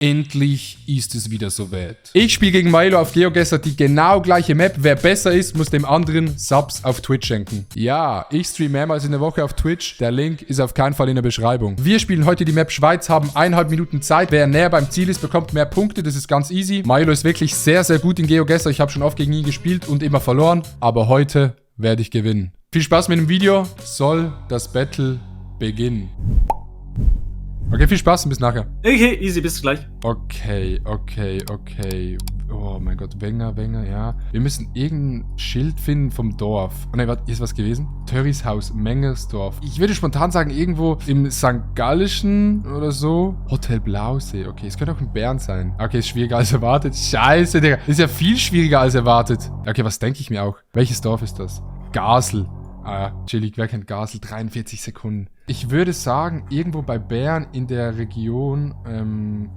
Endlich ist es wieder soweit. Ich spiele gegen Milo auf GeoGuessr die genau gleiche Map. Wer besser ist, muss dem anderen Subs auf Twitch schenken. Ja, ich streame mehrmals in der Woche auf Twitch. Der Link ist auf keinen Fall in der Beschreibung. Wir spielen heute die Map Schweiz, haben 1,5 Minuten Zeit. Wer näher beim Ziel ist, bekommt mehr Punkte. Das ist ganz easy. Milo ist wirklich sehr, sehr gut in GeoGuessr. Ich habe schon oft gegen ihn gespielt und immer verloren. Aber heute werde ich gewinnen. Viel Spaß mit dem Video. Soll das Battle beginnen. Okay, viel Spaß und bis nachher. Okay, easy, bis gleich. Okay. Oh mein Gott, Wenger, ja. Wir müssen irgendein Schild finden vom Dorf. Oh nein, warte, hier ist was gewesen. Törris Haus, Mengersdorf. Ich würde spontan sagen, irgendwo im St. Gallischen oder so. Hotel Blausee. Okay, es könnte auch in Bern sein. Okay, ist schwieriger als erwartet. Scheiße, Digga. Ist ja viel schwieriger als erwartet. Okay, was denke ich mir auch? Welches Dorf ist das? Gasel. Ah ja, chillig, wer kennt Gasel? 43 Sekunden. Ich würde sagen, irgendwo bei Bern in der Region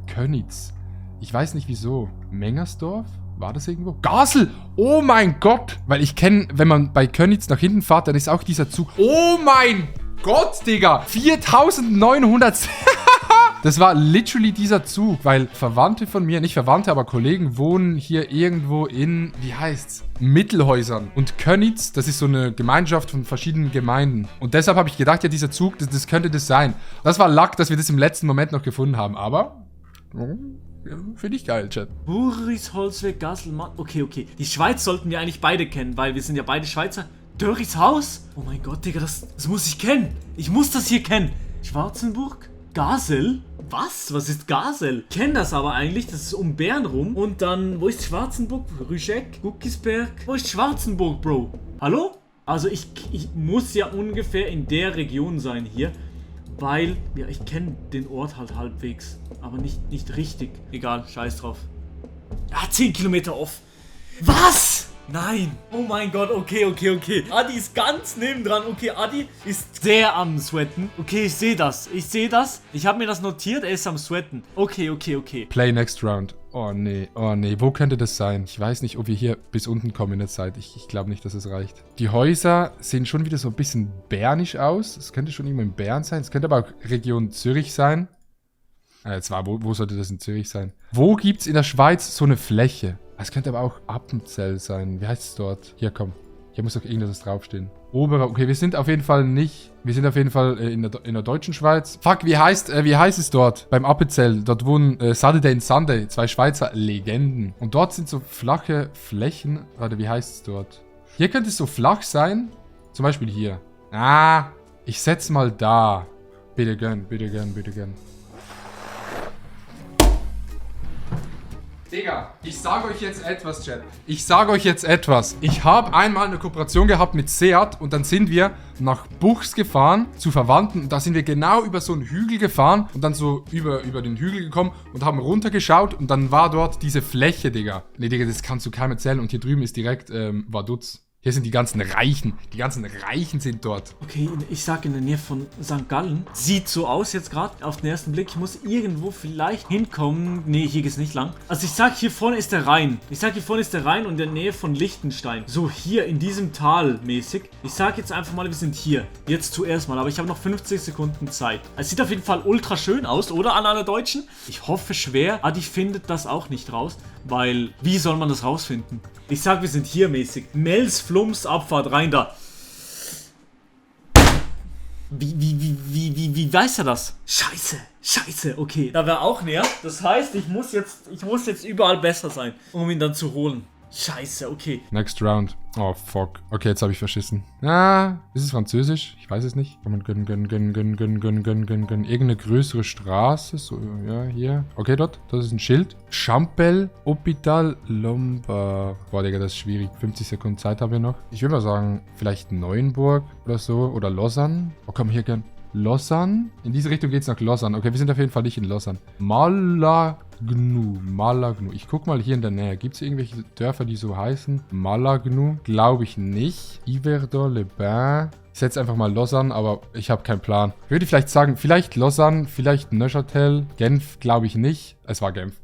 Königs. Ich weiß nicht wieso. Mengersdorf? War das irgendwo? Gasel! Oh mein Gott! Weil ich kenne, wenn man bei Königs nach hinten fährt, dann ist auch dieser Zug. Oh mein Gott, Digga! 4900... Das war literally dieser Zug, weil Verwandte von mir, nicht Verwandte, aber Kollegen wohnen hier irgendwo in, wie heißt's? Mittelhäusern. Und Königs, das ist so eine Gemeinschaft von verschiedenen Gemeinden. Und deshalb habe ich gedacht, ja, dieser Zug, das könnte das sein. Das war Luck, dass wir das im letzten Moment noch gefunden haben, aber... Finde ich geil, Chat. Buris, Holzweg, Gaselmann. Okay. Die Schweiz sollten wir eigentlich beide kennen, weil wir sind ja beide Schweizer. Dörris Haus? Oh mein Gott, Digga, das muss ich kennen. Ich muss das hier kennen. Schwarzenburg? Gasel? Was ist Gasel? Ich kenne das aber eigentlich, das ist um Bern rum. Und dann, wo ist Schwarzenburg? Rüscheck? Guckisberg? Wo ist Schwarzenburg, Bro? Hallo? Also ich muss ja ungefähr in der Region sein hier. Weil, ja, ich kenne den Ort halt halbwegs. Aber nicht richtig. Egal, scheiß drauf. Ah, 10 Kilometer off. Was? Nein. Oh mein Gott, okay. Adi ist ganz nebendran. Okay, Adi ist sehr am Sweaten. Okay, ich sehe das. Ich habe mir das notiert, er ist am Sweaten. Okay. Play next round. Oh nee. Wo könnte das sein? Ich weiß nicht, ob wir hier bis unten kommen in der Zeit. Ich glaube nicht, dass es reicht. Die Häuser sehen schon wieder so ein bisschen bernisch aus. Es könnte schon irgendwo in Bern sein. Es könnte aber auch Region Zürich sein. Wo sollte das in Zürich sein? Wo gibt es in der Schweiz so eine Fläche? Es könnte aber auch Appenzell sein. Wie heißt es dort? Hier, komm. Hier muss doch irgendwas draufstehen. Oberer. Okay, wir sind auf jeden Fall nicht... Wir sind auf jeden Fall in der deutschen Schweiz. Fuck, wie heißt es dort? Beim Appenzell. Dort wohnen Saturday and Sunday. 2 Schweizer Legenden. Und dort sind so flache Flächen. Warte, wie heißt es dort? Hier könnte es so flach sein. Zum Beispiel hier. Ah, ich setze mal da. Bitte gönn. Digga, ich sage euch jetzt etwas, Chat. Ich habe einmal eine Kooperation gehabt mit Seat und dann sind wir nach Buchs gefahren zu Verwandten. Und da sind wir genau über so einen Hügel gefahren und dann so über den Hügel gekommen und haben runtergeschaut und dann war dort diese Fläche, Digga. Nee, Digga, das kannst du keinem erzählen und hier drüben ist direkt Vaduz. Hier sind die ganzen Reichen. Die ganzen Reichen sind dort. Okay, ich sag in der Nähe von St. Gallen. Sieht so aus jetzt gerade auf den ersten Blick. Ich muss irgendwo vielleicht hinkommen. Nee, hier geht's nicht lang. Also ich sag, hier vorne ist der Rhein. Und in der Nähe von Liechtenstein. So, hier in diesem Tal mäßig. Ich sag jetzt einfach mal, wir sind hier. Jetzt zuerst mal. Aber ich habe noch 50 Sekunden Zeit. Es sieht auf jeden Fall ultra schön aus, oder? An alle Deutschen. Ich hoffe schwer. Adi findet das auch nicht raus. Weil, wie soll man das rausfinden? Ich sag, wir sind hier mäßig. Mels Flums Abfahrt rein da. Wie weiß er das? Scheiße, okay. Da wäre auch näher. Das heißt, ich muss jetzt überall besser sein, um ihn dann zu holen. Scheiße, okay. Next round. Oh, fuck. Okay, jetzt habe ich verschissen. Ah, ist es Französisch? Ich weiß es nicht. Kann man gönnen. Irgendeine größere Straße. So, ja, hier. Okay, dort. Das ist ein Schild. Champel, Hôpital, Lombard. Boah, Digga, das ist schwierig. 50 Sekunden Zeit haben wir noch. Ich würde mal sagen, vielleicht Neuenburg oder so. Oder Lausanne. Oh, komm, hier gern. Lausanne. In diese Richtung geht es nach Lausanne. Okay, wir sind auf jeden Fall nicht in Lausanne. Malagnu. Ich guck mal hier in der Nähe. Gibt es irgendwelche Dörfer, die so heißen? Malagnu? Glaube ich nicht. Yverdon-les-Bains. Ich setze einfach mal Lausanne, aber ich habe keinen Plan. Ich würde vielleicht sagen, vielleicht Lausanne, vielleicht Neuchâtel. Genf glaube ich nicht. Es war Genf.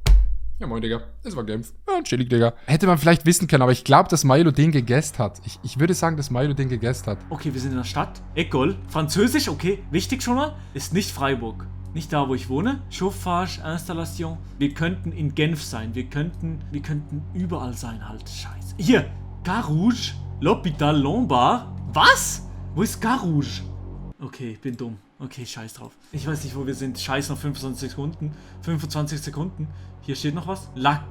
Ja, moin, Digga. Es war Genf. Ja, chillig, Digga. Hätte man vielleicht wissen können, aber ich glaube, dass Milo den gegessen hat. Ich würde sagen, dass Milo den gegessen hat. Okay, wir sind in der Stadt. École. Französisch, okay. Wichtig schon mal. Ist nicht Freiburg. Nicht da, wo ich wohne. Chauffage, Installation. Wir könnten in Genf sein. Wir könnten überall sein halt. Scheiße. Hier. Carouge. L'Hôpital Lombard. Was? Wo ist Carouge? Okay, ich bin dumm. Okay, scheiß drauf. Ich weiß nicht, wo wir sind. Scheiß noch 25 Sekunden. 25 Sekunden. Hier steht noch was. Lac.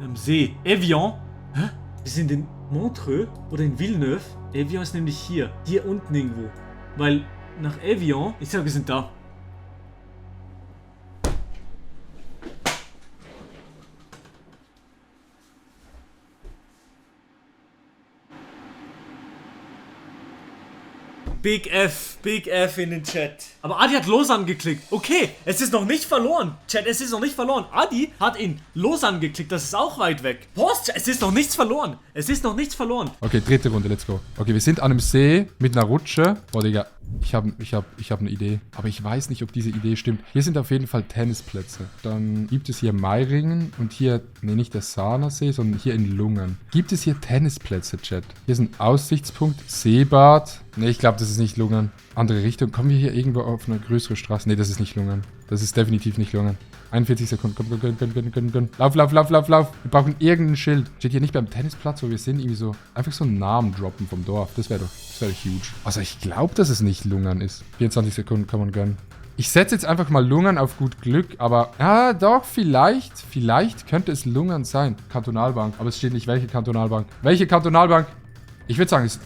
Am See. Evian. Hä? Wir sind in Montreux oder in Villeneuve. Evian ist nämlich hier. Hier unten irgendwo. Weil nach Evian... Ich sag, wir sind da. Big F in den Chat. Aber Adi hat Lausanne geklickt. Okay, es ist noch nicht verloren. Chat, es ist noch nicht verloren. Adi hat in Lausanne geklickt, das ist auch weit weg. Post, es ist noch nichts verloren. Es ist noch nichts verloren. Okay, dritte Runde, let's go. Okay, wir sind an einem See mit einer Rutsche. Boah, Digga, ich hab eine Idee. Aber ich weiß nicht, ob diese Idee stimmt. Hier sind auf jeden Fall Tennisplätze. Dann gibt es hier Meiringen und hier, nee, nicht der Sahnersee, sondern hier in Lungen. Gibt es hier Tennisplätze, Chat? Hier ist ein Aussichtspunkt, Seebad. Nee, ich glaube, das ist nicht Lungen. Andere Richtung. Kommen wir hier irgendwo auf eine größere Straße? Nee, das ist nicht Lungen. Das ist definitiv nicht Lungen. 41 Sekunden. Komm. Lauf. Wir brauchen irgendein Schild. Steht hier nicht beim Tennisplatz, wo wir sind, irgendwie so. Einfach so einen Namen droppen vom Dorf. Das wäre doch huge. Also ich glaube, dass es nicht Lungen ist. 24 Sekunden kann man gönnen. Ich setze jetzt einfach mal Lungen auf gut Glück, aber... Ja, doch, vielleicht könnte es Lungen sein. Kantonalbank. Aber es steht nicht, welche Kantonalbank. Welche Kantonalbank? Ich würde sagen, es...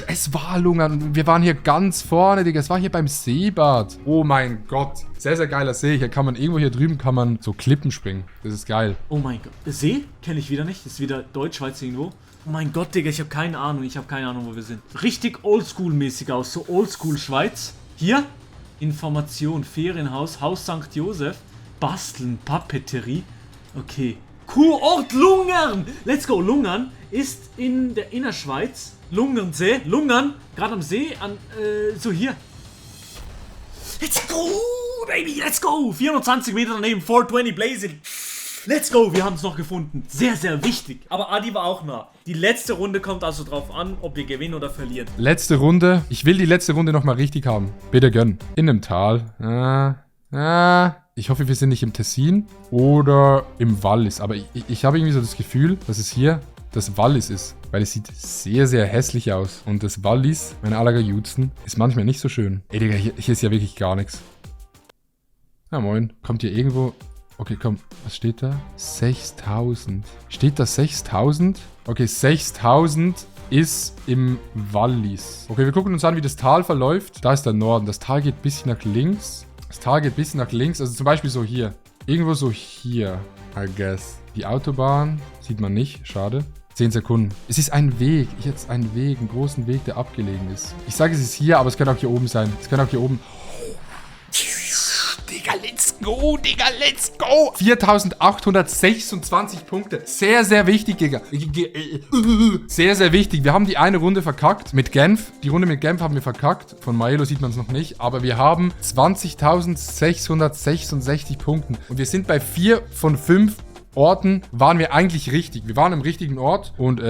Es war Lungen. Wir waren hier ganz vorne, Digga. Es war hier beim Seebad. Oh mein Gott. Sehr, sehr geiler See. Hier kann man hier drüben so Klippen springen. Das ist geil. Oh mein Gott. See? Kenne ich wieder nicht. Das ist wieder Deutschschweiz irgendwo. Oh mein Gott, Digga. Ich habe keine Ahnung. Wo wir sind. Richtig Oldschool-mäßig aus. So Oldschool-Schweiz. Hier. Information. Ferienhaus. Haus St. Josef. Basteln. Papeterie. Okay. Kurort Lungern. Let's go. Lungern ist in der Innerschweiz. Lungernsee. Lungern. Gerade am See. So hier. Let's go, baby. Let's go. 420 Meter daneben. 420 Blazing. Let's go. Wir haben es noch gefunden. Sehr, sehr wichtig. Aber Adi war auch nah. Die letzte Runde kommt also drauf an, ob wir gewinnen oder verlieren. Letzte Runde. Ich will die letzte Runde nochmal richtig haben. Bitte gönn. In einem Tal. Ich hoffe, wir sind nicht im Tessin oder im Wallis. Aber ich habe irgendwie so das Gefühl, dass es hier das Wallis ist. Weil es sieht sehr, sehr hässlich aus. Und das Wallis, meine allergejudsten, ist manchmal nicht so schön. Ey, Digga, hier ist ja wirklich gar nichts. Ja, moin. Kommt hier irgendwo... Okay, komm. Was steht da? 6000. Steht da 6000? Okay, 6000 ist im Wallis. Okay, wir gucken uns an, wie das Tal verläuft. Da ist der Norden. Das Tal geht ein bisschen nach links. Also zum Beispiel so hier. Irgendwo so hier, I guess. Die Autobahn sieht man nicht. Schade. 10 Sekunden. Es ist ein Weg. Einen großen Weg, der abgelegen ist. Ich sage, es ist hier, aber es kann auch hier oben sein. Es kann auch hier oben... Digga, let's go. 4826 Punkte. Sehr, sehr wichtig, Digga. Sehr, sehr wichtig. Wir haben die eine Runde verkackt mit Genf. Die Runde mit Genf haben wir verkackt. Von Maelo sieht man es noch nicht. Aber wir haben 20.666 Punkten. Und wir sind bei 4 von 5 Orten waren wir eigentlich richtig. Wir waren im richtigen Ort und,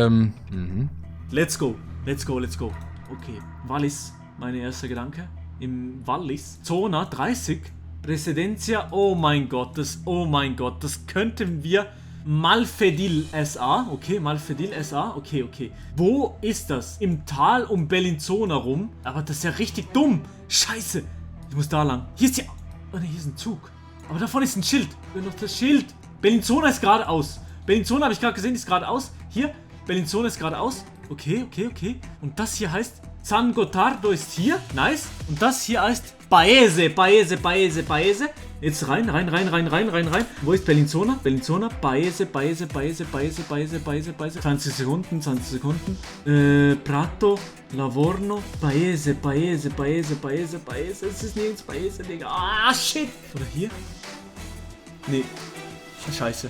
Let's go. Okay, Wallis, mein erster Gedanke. Im Wallis. Zona 30. Residencia, oh mein Gott, das könnten wir. Malfedil SA, okay, okay. Wo ist das? Im Tal um Bellinzona rum. Aber das ist ja richtig dumm. Scheiße. Ich muss da lang. Hier ist ja... Oh ne, hier ist ein Zug. Aber davon ist ein Schild. Nur noch das Schild. Bellinzona ist geradeaus. Bellinzona habe ich gerade gesehen, ist geradeaus. Hier, Bellinzona ist geradeaus. Okay. Und das hier heißt... San Gottardo ist hier. Nice. Und das hier heißt... Paese. Jetzt rein. Wo ist Bellinzona? Paese. 20 Sekunden. Prato, Lavorno, Paese. Es ist nirgends Paese, Digga. Ah, shit. Oder hier? Nee. Scheiße.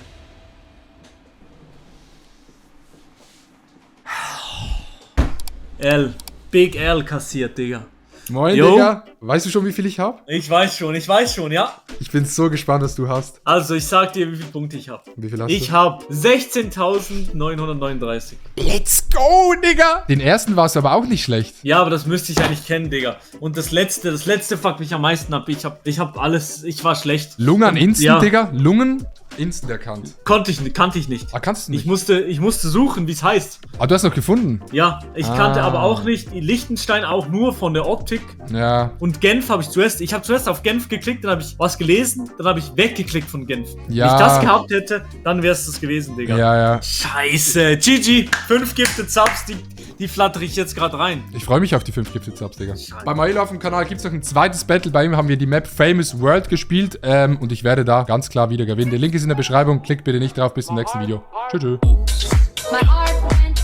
Big L kassiert, Digga. Moin, Jo. Digga. Weißt du schon, wie viel ich habe? Ich weiß schon, ja. Ich bin so gespannt, was du hast. Also, ich sag dir, wie viele Punkte ich habe. Wie viel hast Ich du? habe 16.939. Let's go, Digga. Den ersten war es aber auch nicht schlecht. Ja, aber das müsste ich eigentlich kennen, Digga. Und das letzte fuckt mich am meisten ab. Ich hab alles, ich war schlecht. Lungen instant, Ja. Digga. Lungen instant erkannt. Kannte ich nicht. Ah, kannst du nicht? Ich musste suchen, wie es heißt. Ah, du hast noch gefunden. Ja, ich kannte Ah. aber auch nicht Liechtenstein auch nur von der Optik. Ja. Und Genf habe ich zuerst auf Genf geklickt, dann habe ich was gelesen, dann habe ich weggeklickt von Genf. Ja. Wenn ich das gehabt hätte, dann wäre es das gewesen, Digga. Ja, ja. Scheiße. GG. 5 Gifted Subs, die flattere ich jetzt gerade rein. Ich freue mich auf die 5 Gifted Subs, Digga. Bei Mailo auf dem Kanal gibt es noch ein zweites Battle. Bei ihm haben wir die Map Famous World gespielt. Und ich werde da ganz klar wieder gewinnen. Der Link ist in der Beschreibung. Klickt bitte nicht drauf. Bis zum nächsten Video. Tschüss. My heart went.